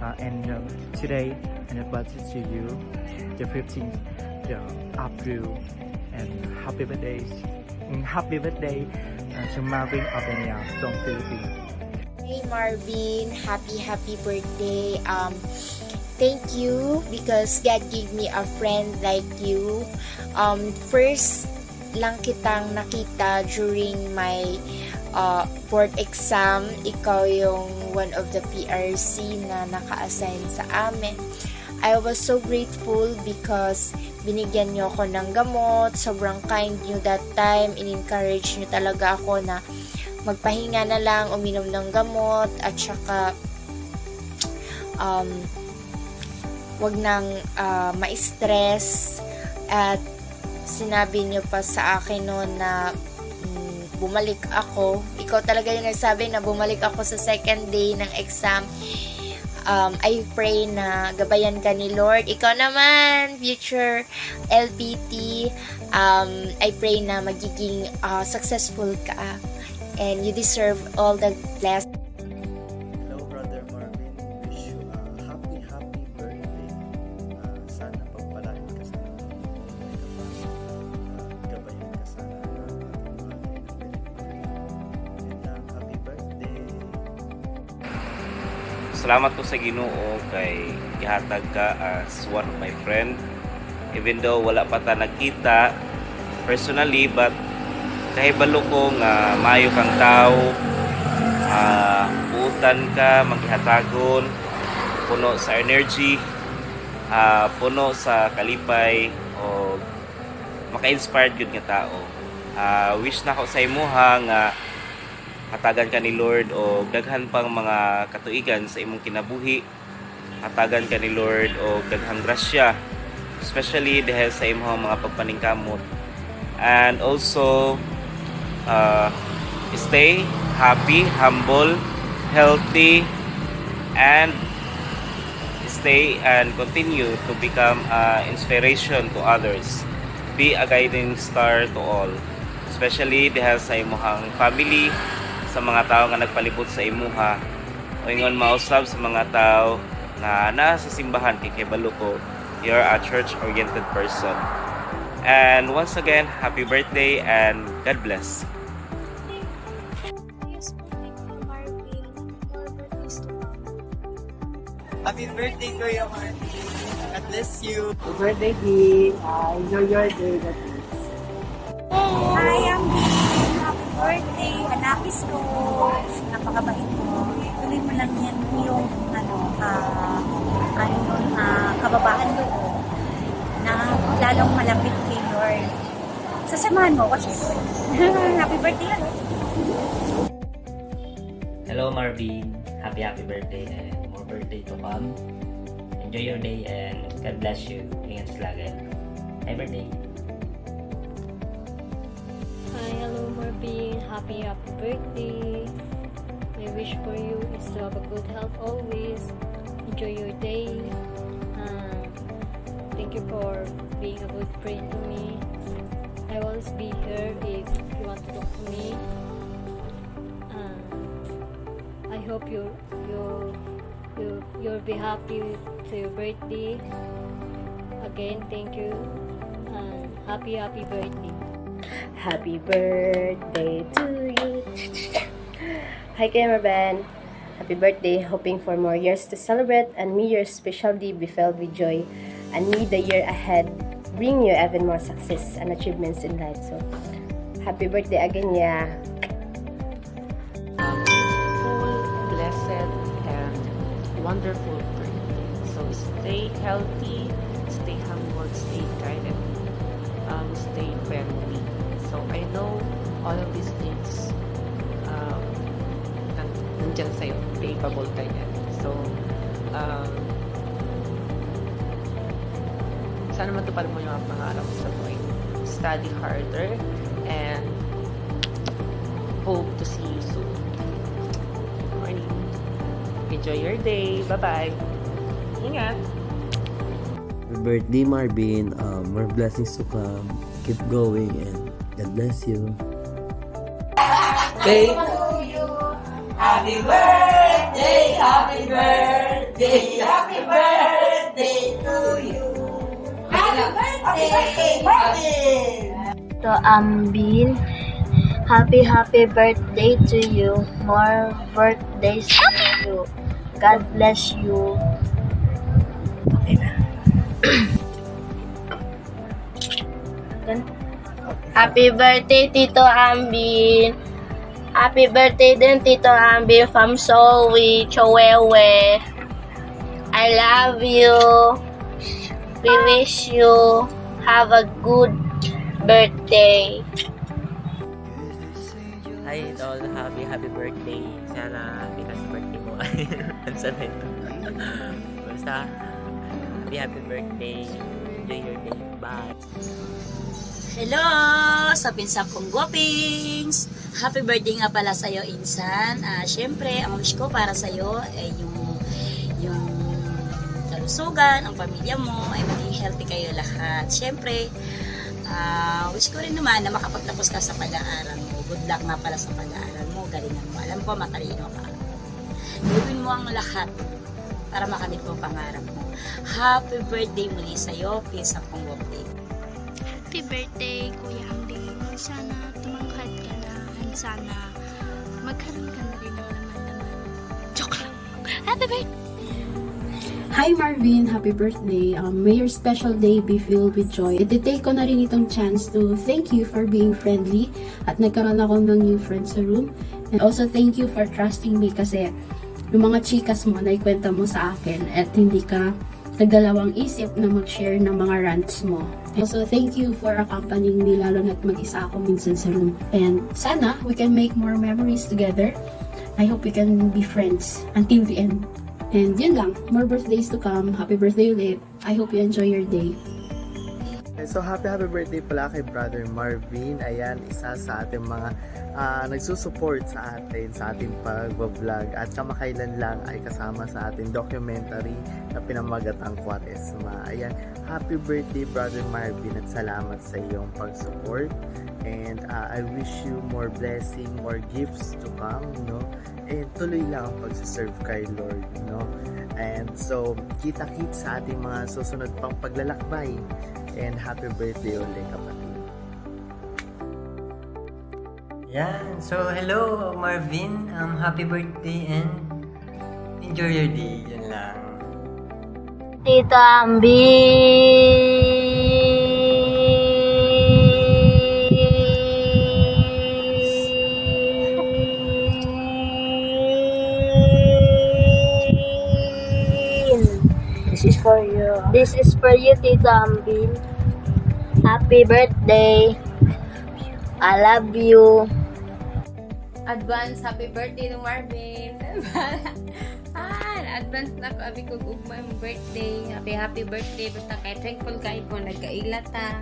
and today and birthday to you, the 15th April, and happy birthday to Marvin Albania from Philippines. Hey Marvin, happy birthday. Thank you because God gave me a friend like you. First lang kitang nakita during my board exam. Ikaw yung one of the PRC na naka-assign sa amin. I was so grateful because binigyan niyo ako ng gamot. Sobrang kind niyo that time. In-encourage niyo talaga ako na magpahinga na lang, uminom ng gamot, at saka wag nang ma-stress. At sinabi niyo pa sa akin noon na bumalik ako. Ikaw talaga yung nagsabi na bumalik ako sa second day ng exam. I pray na gabayan ka ni Lord. Ikaw naman, future LPT, I pray na magiging successful ka. And you deserve all the blessings. Hello, Brother Marvin. Wish you a happy birthday. Sana pagpalain ka sa gabayan ka sana ng ating mahal. Happy birthday. Salamat ko sa Ginoo kay gihatag ka as one of my friend. Even though wala pa ta nagkita personally, but kahibalo ko nga maayo kang tao, buutan ka, maghatagon, puno sa energy, puno sa kalipay, o maka-inspired yun nga tao. Wish na ko sa imuha nga hatagan ka ni Lord o daghan pang mga katuigan sa imong kinabuhi. Hatagan ka ni Lord o daghang grasya, especially dahil sa imong mga pagpaningkamot. And also stay happy, humble, healthy, and stay and continue to become inspiration to others. Be a guiding star to all, especially dahil sa imuhang family, sa mga tao nga nagpalibot sa imuha, o ingon mausab sa mga tao na nasa simbahan. Kay kabalo ko, you're a church-oriented person. And once again, happy birthday and God bless. Happy birthday, Kuya Martin. God bless you. Happy birthday, D. Enjoy your day. God bless. Hi, I'm Dean. Happy birthday. Hanapis ko. Napakabait mo. Tuloy mo lang yan yung kababaan loob na lalong malapit kay Lord. Sasamahan mo ko siya. Happy birthday yan. Hello Marvin. Happy birthday and more birthday to come. Enjoy your day and God bless you. Ingat lagi. Happy birthday. Hi, hello Marvin. Happy birthday. I wish for you is to have a good health always. Enjoy your day. Thank you for being a good friend to me. I will always be here if you want to talk to me. I hope you'll be happy to your birthday. Again, thank you and happy birthday. Happy birthday to you. Hi cameraman. Happy birthday. Hoping for more years to celebrate and may your special day be filled with joy and may the year ahead bring you even more success and achievements in life. So, happy birthday again, yeah. Blessed and wonderful birthday. So stay healthy, stay humble, stay kind, and stay friendly. So I know all of these things nandyan sa'yo, capable ka yan. So sana matupad mo yung pangarap sa buhay. Study harder and hope to see you soon. Morning. Enjoy your day. Bye-bye. Ingat. Happy birthday, Marvin. More blessings to come. Keep going and God bless you. Happy birthday, happy birthday. birthday! Happy birthday to you! Happy birthday, Marvin! To Ambin, happy birthday to you. More birthdays to you. God bless you. Happy birthday, Tito Ambin. Happy birthday din, Tito Ambin from Zoe, Chowewe. I love you. We wish you have a good birthday. Hi Idol, happy birthday. Sana bilang birthday mo ay sana ito. Basta, happy birthday. Enjoy your day. Bye. Hello! Sa pinsan kong guwapings! Happy birthday nga pala sa'yo, Insan. Siyempre, ang wish ko para sa'yo ay yung kalusugan, ang pamilya mo, ay maging healthy kayo lahat. Siyempre, wish ko rin naman na makapagtapos ka sa pag-aaral mo. Good luck nga pala sa pag-aaral mo. Galingan mo. Alam ko, matalino ka. Gawin mo ang lahat para makamit mo pangarap mo. Happy birthday muli sa'yo, pinsan kong guwapings. Happy birthday, Kuya Ambin. Sana tumangkad ka na and sana magkaroon ka na rin ng laman-laman. Joke lang. Happy birthday! Hi Marvin, happy birthday. May your special day be filled with joy. I-take ko na rin itong chance to thank you for being friendly at nagkaroon ako ng new friends sa room. And also thank you for trusting me kasi yung mga chikas mo na ikwenta mo sa akin at hindi ka nagdalawang isip na mag-share ng mga rants mo. Also, thank you for accompanying me lalo na't mag-isa ako minsan sa room. And sana we can make more memories together. I hope we can be friends until the end. And yun lang, more birthdays to come. Happy birthday ulit. I hope you enjoy your day. So happy birthday pala kay Brother Marvin. Ayan, isa sa ating mga nagsusupport sa atin sa ating pag-vlog at kamakailan lang ay kasama sa ating documentary na pinamagatang Quaresma. Ayan, happy birthday Brother Marvin at salamat sa iyong pag-support. And I wish you more blessing, more gifts to come, no? And tuloy lang ang pagsiserve kay Lord, no? And so, kita-kit sa ating mga susunod pang paglalakbay. And happy birthday ulit, kapatid. Yan. So, hello Marvin. Happy birthday and enjoy your day. Yan lang. Tito This is for you. This is for you, Tito Ambin. Happy birthday. I love you. Advance happy birthday to Marvin. Advance na ko abi kog ugma ang birthday. Happy birthday basta kay thankful kay ko nagkailata.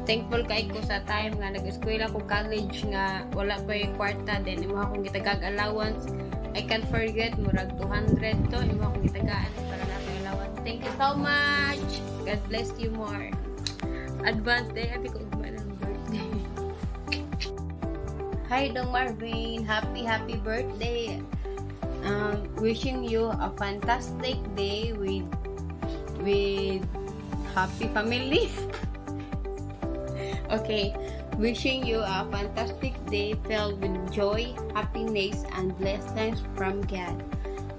Thankful kay ko sa time nga nag-eskwela ko college nga wala ko yung kwarta then imo akong gitagag allowance. I can't forget murag 200 to imo akong gitagaan para na kay allowance. Thank you so much. God bless you more. Advance day happy ko ugma ng birthday. Hi Dong Marvin, happy birthday. Wishing you a fantastic day with happy family. Okay, wishing you a fantastic day filled with joy, happiness, and blessings from God.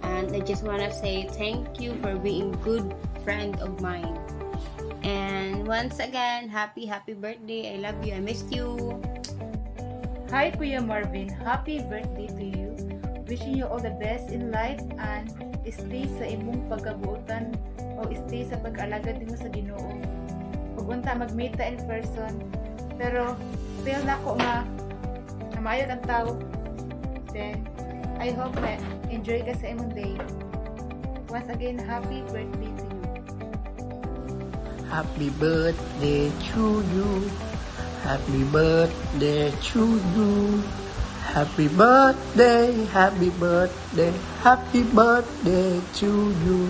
And I just want to say thank you for being a good friend of mine. And once again, happy birthday. I love you. I miss you. Hi Kuya Marvin, happy birthday to you. Wishing you all the best in life and stay sa imong pagkabuotan o stay sa pag-alagad mo sa Ginoo. Pugunta magmeet in person. Pero feel na ko nga maayog ang tao. Then I hope na enjoy ka sa imong day. Once again, happy birthday to you. Happy birthday to you. Happy birthday to you. Happy birthday, happy birthday, happy birthday to you.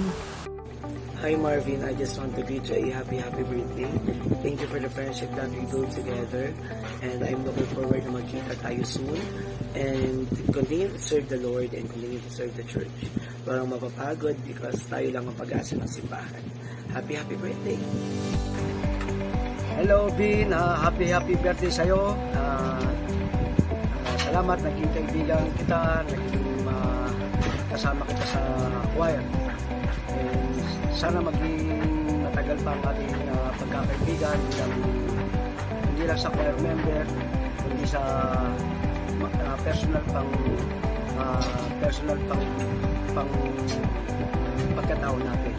Hi Marvin, I just want to greet you a happy birthday. Thank you for the friendship that we built together. And I'm looking forward na magkita tayo soon. And continue to serve the Lord and continue to serve the church. Walang mapapagod because tayo lang ang pag-asa ng simbahan. Happy birthday! Hello, Bin. Happy birthday sa'yo. Salamat, naging kaibigan kita, naging kasama kita sa choir. And sana maging matagal pa ang ating pagkakaibigan, hindi lang sa choir member, kundi sa personal pang pagkatao natin.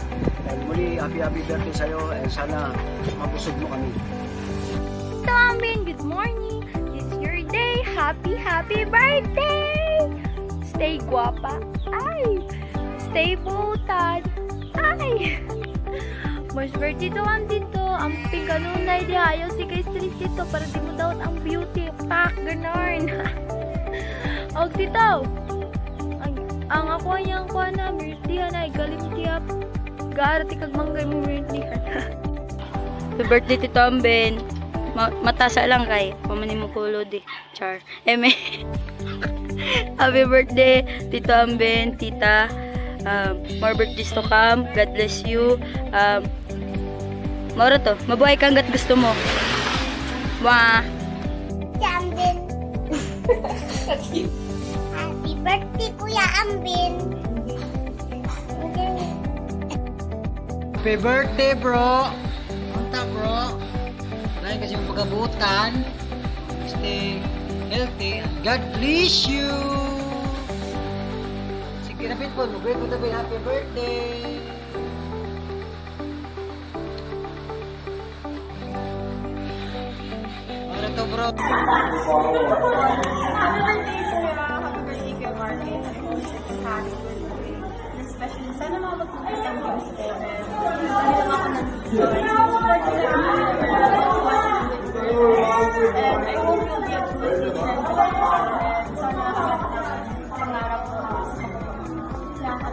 And muli, happy birthday sa'yo and sana mabusog mo kami. Tombin, good morning. It's your day. Happy birthday. Stay guapa. Ay. Stay butad. Ay. Mas birthday to ang dito. Ang pingkanunay di ayaw si kay stress dito para di mo daw ang beauty pack ganon. Og dito. Ang ako yang kuha na birthday na galing tiap. Garati kag manggay mo birthday. Happy birthday Tito Amben. Matasa lang kay pamani mo kulod eh. Char. Happy birthday Tito Amben, Tita. More birthdays to come. God bless you. Maura to. Mabuhay kang gat gusto mo. Mwah. Ambin. Happy birthday, Kuya Ambin. Happy birthday, bro! Konta, bro! Dahil kasi mong pagkabutan. Stay healthy. God bless you! Sige na, Pitbull. Mag-greet mo tabi. Happy birthday! Ano to, bro? Happy birthday, Kuya Marvin. Happy birthday. Especially, sana mga magpapit ang Diyos together. Hindi lang ako nandito. And I hope you'll be a good teacher. And sana pangarap mo sa lahat.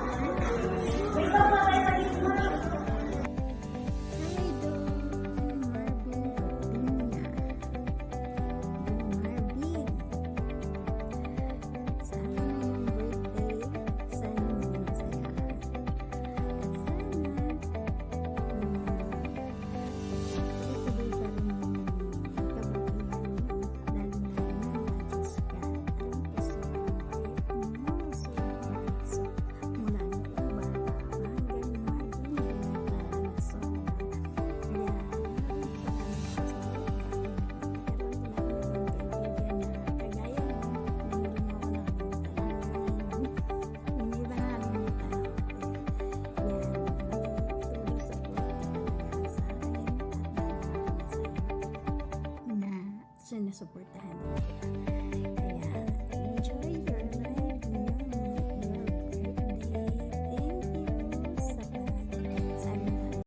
Siya na suportahan.